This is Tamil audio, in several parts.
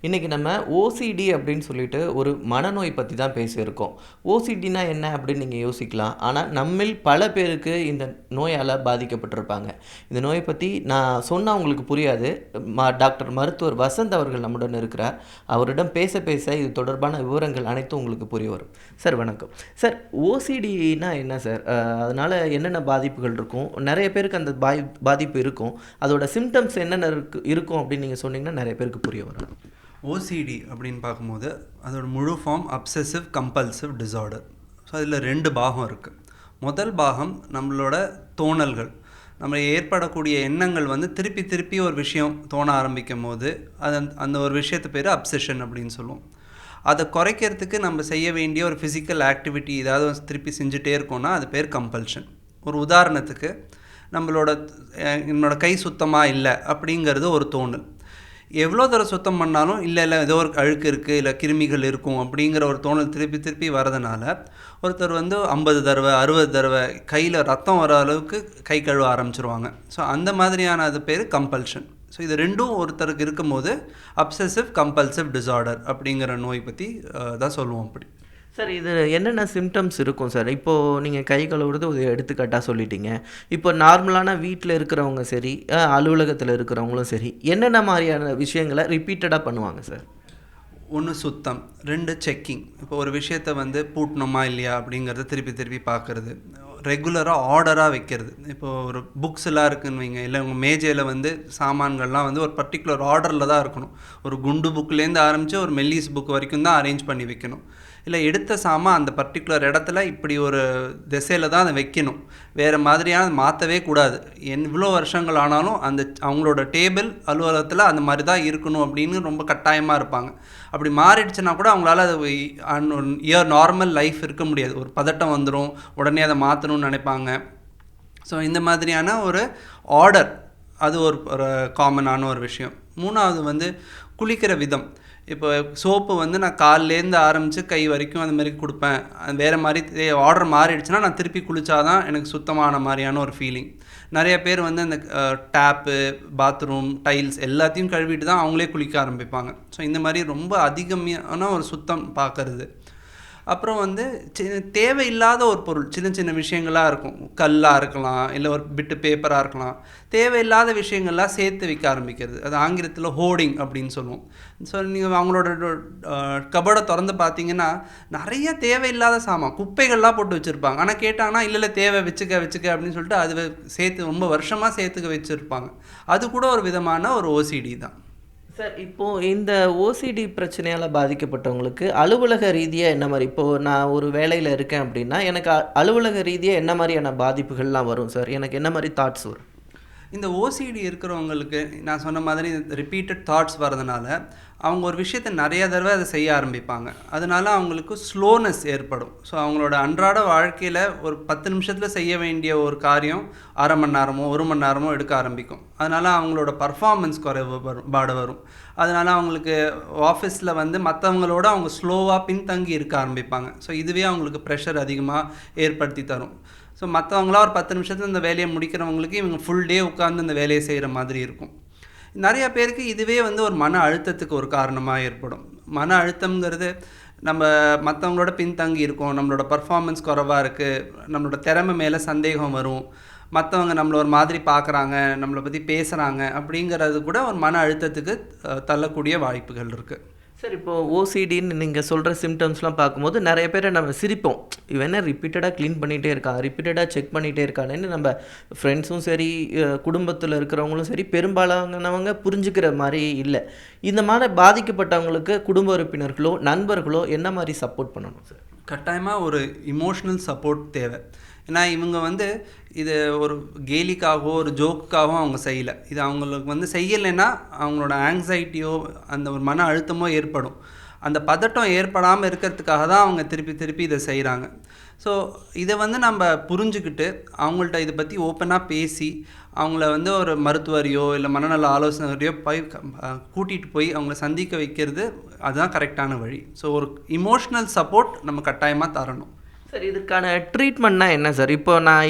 இன்றைக்கி நம்ம ஓசிடி அப்படின்னு சொல்லிட்டு ஒரு மனநோய் பற்றி தான் பேசியிருக்கோம். ஓசிடினா என்ன அப்படின்னு நீங்கள் யோசிக்கலாம். ஆனால் நம்மில் பல பேருக்கு இந்த நோயால் பாதிக்கப்பட்டிருப்பாங்க. இந்த நோயை பற்றி நான் சொன்னால் உங்களுக்கு புரியாது. டாக்டர் மருத்துவர் வசந்த் அவர்கள் நம்முடன் இருக்கிறார். அவரிடம் பேச பேச இது தொடர்பான விவரங்கள் அனைத்தும் உங்களுக்கு புரிய வரும். சார் வணக்கம். சார் ஓசிடினா என்ன சார்? அதனால் என்னென்ன பாதிப்புகள் இருக்கும்? நிறைய பேருக்கு அந்த பாதிப்பு இருக்கும். அதோட சிம்டம்ஸ் என்னென்ன இருக்கும் அப்படின்னு நீங்கள் சொன்னீங்கன்னா நிறைய பேருக்கு புரிய வரும். ஓசிடி அப்படின்னு பார்க்கும்போது அதோட முழு form obsessive compulsive disorder. So அதில் 2 பாகம் இருக்குது. முதல் பாகம் நம்மளோட தோணல்கள், நம்ம ஏற்படக்கூடிய எண்ணங்கள் திருப்பி திருப்பி ஒரு விஷயம் தோண ஆரம்பிக்கும் போது அந்த ஒரு விஷயத்து பேர் அப்சஷன் அப்படின்னு சொல்லுவோம். அதை குறைக்கிறதுக்கு நம்ம செய்ய வேண்டிய ஒரு ஃபிசிக்கல் ஆக்டிவிட்டி ஏதாவது திருப்பி செஞ்சுட்டே இருக்கோம்னா அது பேர் கம்பல்ஷன். ஒரு உதாரணத்துக்கு என்னோட கை சுத்தமாக இல்லை அப்படிங்கிறது ஒரு தோணல். எவ்வளோ தடவை சுத்தம் பண்ணாலும் இல்லை ஏதோ ஒரு அழுக்கு இருக்குது, இல்லை கிருமிகள் இருக்கும் அப்படிங்கிற ஒரு தோணல் திருப்பி திருப்பி வரதுனால ஒருத்தர் 50 தடவை 60 தடவை கையில் ரத்தம் வர அளவுக்கு கை கழுவ ஆரம்பிச்சிருவாங்க. ஸோ அந்த மாதிரியான அது பேர் கம்பல்ஷன். ஸோ இது ரெண்டும் ஒருத்தருக்கு இருக்கும்போது அப்சசிவ் கம்பல்சிவ் டிஸார்டர் அப்படிங்கிற நோய் பற்றி தான் சொல்லுவோம். அப்படி சார் இது என்னென்ன சிம்டம்ஸ் இருக்கும் சார்? இப்போது நீங்கள் கை கழுவுறது ஒரு எடுத்துக்காட்டாக சொல்லிட்டீங்க. இப்போ நார்மலான வீட்டில் இருக்கிறவங்க சரி, அலுவலகத்தில் இருக்கிறவங்களும் சரி, என்னென்ன மாதிரியான விஷயங்களை ரிப்பீட்டடாக பண்ணுவாங்க சார்? 1 சுத்தம், 2 செக்கிங். இப்போ ஒரு விஷயத்தை பூட்டணுமா இல்லையா அப்படிங்கிறத திருப்பி திருப்பி பார்க்குறது, ரெகுலராக ஆர்டராக வைக்கிறது. இப்போது ஒரு புக்ஸ்லாம் இருக்குன்னு வைங்க, இல்லை உங்கள் மேஜையில் சாமான்கள்லாம் ஒரு பர்டிகுலர் ஆர்டரில் தான் இருக்கணும். ஒரு குண்டு புக்லேருந்து ஆரம்பித்து ஒரு மெல்லிஸ் புக் வரைக்கும் தான் அரேஞ்ச் பண்ணி வைக்கணும். இல்லை எடுத்த சாமான் அந்த பர்டிகுலர் இடத்துல இப்படி ஒரு திசையில் தான் அதை வைக்கணும், வேறு மாதிரியான மாற்றவே கூடாது. எவ்வளோ வருஷங்கள் ஆனாலும் அவங்களோட டேபிள் அலுவலகத்தில் அந்த மாதிரி தான் இருக்கணும் அப்படின்னு ரொம்ப கட்டாயமாக இருப்பாங்க. அப்படி மாறிடுச்சுன்னா கூட அவங்களால அது நார்மல் லைஃப் இருக்க முடியாது. ஒரு பதட்டம் வந்துடும், உடனே அதை மாற்றணும்னு நினைப்பாங்க. ஸோ இந்த மாதிரியான ஒரு ஆர்டர் அது ஒரு காமனான ஒரு விஷயம். 3வது குளிக்கிற விதம். இப்போ சோப்பு நான் கால்லேருந்து ஆரம்பித்து கை வரைக்கும் அந்த மாதிரி கொடுப்பேன். வேறு மாதிரி ஆர்டர் மாறிடுச்சுன்னா நான் திருப்பி குளித்தாதான் எனக்கு சுத்தமான மாதிரியான ஒரு ஃபீலிங். நிறைய பேர் அந்த டேப்பு, பாத்ரூம், டைல்ஸ் எல்லாத்தையும் கழுவிட்டு தான் அவங்களே குளிக்க ஆரம்பிப்பாங்க. ஸோ இந்த மாதிரி ரொம்ப அதிகமான ஒரு சுத்தம் பார்க்குறது. அப்புறம் தேவையில்லாத ஒரு பொருள், சின்ன சின்ன விஷயங்களாக இருக்கும். கல்லாக இருக்கலாம், இல்லை ஒரு பிட்டு பேப்பராக இருக்கலாம். தேவையில்லாத விஷயங்கள்லாம் சேர்த்து வைக்க ஆரம்பிக்கிறது. அது ஆங்கிலத்தில் ஹோர்டிங் அப்படின்னு சொல்லுவோம். ஸோ நீங்கள் அவங்களோட கபோர்டை திறந்து பார்த்தீங்கன்னா நிறைய தேவையில்லாத சாமான், குப்பைகள்லாம் போட்டு வச்சுருப்பாங்க. ஆனால் கேட்டாங்கன்னா இல்லை தேவை வச்சுக்க அப்படின்னு சொல்லிட்டு அது சேர்த்து ரொம்ப வருஷமாக சேர்த்துக்க வச்சுருப்பாங்க. அது கூட ஒரு விதமான ஒரு ஓசிடி தான் சார். இப்போது இந்த ஓசிடி பிரச்சனையால் பாதிக்கப்பட்டவங்களுக்கு அலுவலக ரீதியாக என்ன மாதிரி, இப்போது நான் ஒரு வேலையில் இருக்கேன் அப்படின்னா எனக்கு அலுவலக ரீதியாக என்ன மாதிரியான பாதிப்புகள்லாம் வரும் சார்? எனக்கு என்ன மாதிரி தாட்ஸ் வரும்? இந்த ஓசிடி இருக்கிறவங்களுக்கு நான் சொன்ன மாதிரி ரிப்பீட்டட் தாட்ஸ் வரதுனால அவங்க ஒரு விஷயத்தை நிறைய தடவை அதை செய்ய ஆரம்பிப்பாங்க. அதனால அவங்களுக்கு ஸ்லோனஸ் ஏற்படும். ஸோ அவங்களோட அன்றாட வாழ்க்கையில் ஒரு 10 நிமிஷத்தில் செய்ய வேண்டிய ஒரு காரியம் அரை மணி நேரமோ 1 மணி நேரமோ எடுக்க ஆரம்பிக்கும். அதனால் அவங்களோட பர்ஃபார்மன்ஸ் பாடு வரும். அதனால் அவங்களுக்கு ஆஃபீஸில் மற்றவங்களோட அவங்க ஸ்லோவாக பின்தங்கி இருக்க ஆரம்பிப்பாங்க. ஸோ இதுவே அவங்களுக்கு ப்ரெஷர் அதிகமாக ஏற்படுத்தி தரும். ஸோ மற்றவங்களாம் ஒரு 10 நிமிஷத்தில் இந்த வேலையை முடிக்கிறவங்களுக்கு இவங்க ஃபுல் டே உட்காந்து அந்த வேலையை செய்கிற மாதிரி இருக்கும். நிறையா பேருக்கு இதுவே ஒரு மன அழுத்தத்துக்கு ஒரு காரணமாக ஏற்படும். மன அழுத்தம்ங்கிறது நம்ம மற்றவங்களோட பின்தங்கி இருக்கோம், நம்மளோட பர்ஃபார்மன்ஸ் குறைவாக இருக்குது, நம்மளோட திறமை மேலே சந்தேகம் வரும், மற்றவங்க நம்மளை ஒரு மாதிரி பார்க்குறாங்க, நம்மளை பற்றி பேசுகிறாங்க அப்படிங்கிறது கூட ஒரு மன அழுத்தத்துக்கு தள்ளக்கூடிய வாய்ப்புகள் இருக்குது. சார் இப்போது ஓசிடின்னு நீங்கள் சொல்கிற சிம்டம்ஸ்லாம் பார்க்கும்போது நிறைய பேரை நம்ம சிரிப்போம். இவன் என்ன ரிப்பீட்டடாக க்ளீன் பண்ணிகிட்டே இருக்கான், ரிப்பீட்டடாக செக் பண்ணிகிட்டே இருக்கானேன்னு நம்ம ஃப்ரெண்ட்ஸும் சரி, குடும்பத்தில் இருக்கிறவங்களும் சரி, பெரும்பாலானவங்க புரிஞ்சுக்கிற மாதிரி இல்லை. இந்த மாதிரி பாதிக்கப்பட்டவங்களுக்கு குடும்ப உறுப்பினர்களோ நண்பர்களோ என்ன மாதிரி சப்போர்ட் பண்ணணும் சார்? கட்டாயமாக ஒரு இமோஷ்னல் சப்போர்ட் தேவை. ஏன்னா இவங்க இது ஒரு கேலிக்காகவோ ஒரு ஜோக்குக்காகவும் அவங்க செய்யலை. இது அவங்களுக்கு செய்யலைன்னா அவங்களோட ஆங்ஸைட்டியோ அந்த ஒரு மன அழுத்தமோ ஏற்படும். அந்த பதட்டம் ஏற்படாமல் இருக்கிறதுக்காக தான் அவங்க திருப்பி திருப்பி இதை செய்கிறாங்க. ஸோ இதை நம்ம புரிஞ்சுக்கிட்டு அவங்கள்ட்ட இதை பற்றி ஓப்பனாக பேசி அவங்கள ஒரு மருத்துவரையோ இல்லை மனநல ஆலோசகரையோ கூட்டிகிட்டு போய் அவங்கள சந்திக்க வைக்கிறது அதுதான் கரெக்டான வழி. ஸோ ஒரு இமோஷ்னல் சப்போர்ட் நம்ம கட்டாயமாக தரணும். சார் இதுக்கான ட்ரீட்மெண்ட்னா என்ன சார்?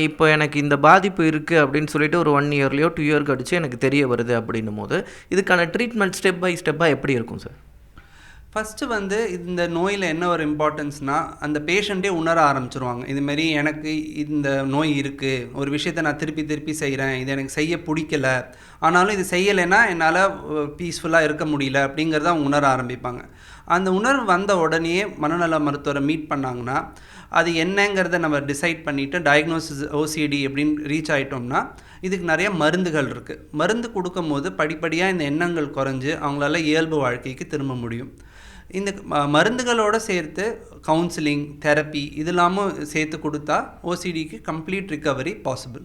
இப்போ எனக்கு இந்த பாதிப்பு இருக்குது அப்படின்னு சொல்லிட்டு ஒரு 1 இயர்லையோ 2 இயர் கழிச்சு எனக்கு தெரிய வருது அப்படின்னும் போது இதுக்கான ட்ரீட்மெண்ட் ஸ்டெப் பை ஸ்டெப்பாக எப்படி இருக்கும் சார்? ஃபஸ்ட்டு வந்து இந்த நோயில் என்ன ஒரு இம்பார்ட்டன்ஸ்னால் அந்த பேஷண்ட்டே உணர ஆரம்பிச்சிருவாங்க. இதுமாரி எனக்கு இந்த நோய் இருக்குது, ஒரு விஷயத்த நான் திருப்பி திருப்பி செய்கிறேன், இது எனக்கு செய்ய பிடிக்கல, ஆனாலும் இது செய்யலைன்னா என்னால் பீஸ்ஃபுல்லாக இருக்க முடியல அப்படிங்கிறத அவங்க உணர ஆரம்பிப்பாங்க. அந்த உணர்வு வந்த உடனேயே மனநல மருத்துவரை மீட் பண்ணாங்கன்னா அது என்னங்கிறத நம்ம டிசைட் பண்ணிவிட்டு டயக்னோசிஸ் ஓசிடி அப்படின்னு ரீச் ஆகிட்டோம்னா இதுக்கு நிறைய மருந்துகள் இருக்குது. மருந்து கொடுக்கும்போது படிப்படியாக இந்த எண்ணங்கள் குறைஞ்சு அவங்களால இயல்பு வாழ்க்கைக்கு திரும்ப முடியும். இந்த மருந்துகளோடு சேர்த்து கவுன்சிலிங், தெரப்பி இதெல்லாமும் சேர்த்து கொடுத்தா ஓசிடிக்கு கம்ப்ளீட் ரிகவரி பாசிபிள்.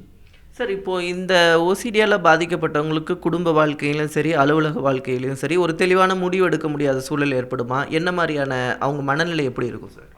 சார், இப்போது இந்த ஓசிடியால் பாதிக்கப்பட்டவங்களுக்கு குடும்ப வாழ்க்கையிலும் சரி, அலுவலக வாழ்க்கையிலும் சரி, ஒரு தெளிவான முடிவு எடுக்க முடியாத சூழல் ஏற்படுமா? என்ன மாதிரியான அவங்க மனநிலை எப்படி இருக்கும் சார்?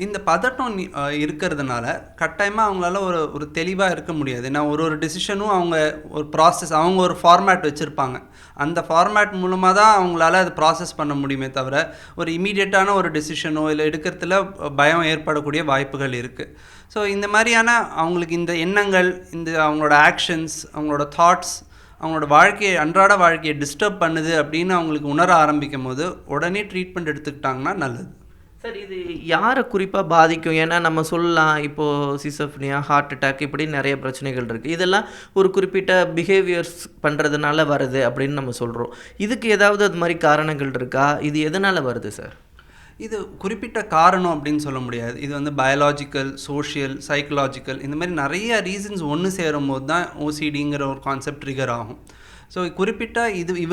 இந்த பதட்டம் இருக்கிறதுனால கட்டாயமாக அவங்களால ஒரு தெளிவாக இருக்க முடியாது. ஏன்னா ஒரு டிசிஷனும் அவங்க ஒரு ப்ராசஸ், அவங்க ஒரு ஃபார்மேட் வச்சுருப்பாங்க. அந்த ஃபார்மேட் மூலமாக தான் அவங்களால அது ப்ராசஸ் பண்ண முடியுமே தவிர ஒரு இமீடியட்டான ஒரு டிசிஷனோ இல்லை எடுக்கிறதுல பயம் ஏற்படக்கூடிய வாய்ப்புகள் இருக்குது. ஸோ இந்த மாதிரியான அவங்களுக்கு இந்த எண்ணங்கள், இந்த அவங்களோட ஆக்ஷன்ஸ், அவங்களோட தாட்ஸ் அவங்களோட வாழ்க்கையை, அன்றாட வாழ்க்கையை டிஸ்டர்ப் பண்ணுது அப்படின்னு அவங்களுக்கு உணர ஆரம்பிக்கும் போது உடனே ட்ரீட்மெண்ட் எடுத்துக்கிட்டாங்கன்னா நல்லது. சார், இது யாரை குறிப்பாக பாதிக்கும்? ஏன்னா நம்ம சொல்லலாம், இப்போது சிசோஃப்னியா, ஹார்ட் அட்டாக் இப்படி நிறைய பிரச்சனைகள் இருக்குது. இதெல்லாம் ஒரு குறிப்பிட்ட பிஹேவியர்ஸ் பண்ணுறதுனால வருது அப்படின்னு நம்ம சொல்கிறோம். இதுக்கு ஏதாவது அது மாதிரி காரணங்கள் இருக்கா? இது எதனால் வருது சார்? இது குறிப்பிட்ட காரணம் அப்படின்னு சொல்ல முடியாது. இது வந்து பயாலாஜிக்கல், சோஷியல், சைக்கலாஜிக்கல் இந்த மாதிரி நிறைய ரீசன்ஸ் ஒன்று சேரும்போது தான் ஓசிடிங்கிற ஒரு கான்செப்ட் ட்ரிகர் ஆகும். ஸோ குறிப்பிட்ட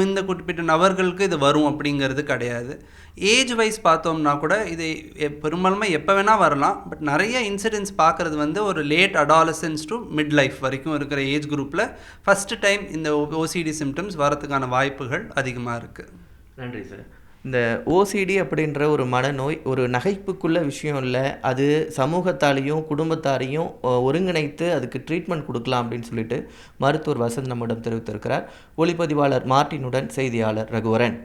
இந்த குறிப்பிட்ட நபர்களுக்கு இது வரும் அப்படிங்கிறது கிடையாது. ஏஜ் வைஸ் பார்த்தோம்னா கூட இது பெரும்பாலுமே எப்போ வேணால் வரலாம். பட் நிறைய இன்சிடென்ட்ஸ் பார்க்குறது வந்து ஒரு late adolescence to mid life வரைக்கும் இருக்கிற ஏஜ் குரூப்பில் ஃபஸ்ட்டு டைம் இந்த ஓசிடி சிம்டம்ஸ் வரதுக்கான வாய்ப்புகள் அதிகமாக இருக்குது. நன்றி சார். இந்த ஓசிடி அப்படின்ற ஒரு மனநோய் ஒரு நகைப்புக்குள்ள விஷயம் இல்லை. அது சமூகத்தாலேயும் குடும்பத்தாரையும் ஒருங்கிணைத்து அதுக்கு ட்ரீட்மெண்ட் கொடுக்கலாம் அப்படின்னு சொல்லிட்டு மருத்துவர் வசந்த் நம்மிடம் தெரிவித்திருக்கிறார். ஒளிப்பதிவாளர் மார்ட்டினுடன் செய்தியாளர் ரகுவரன்.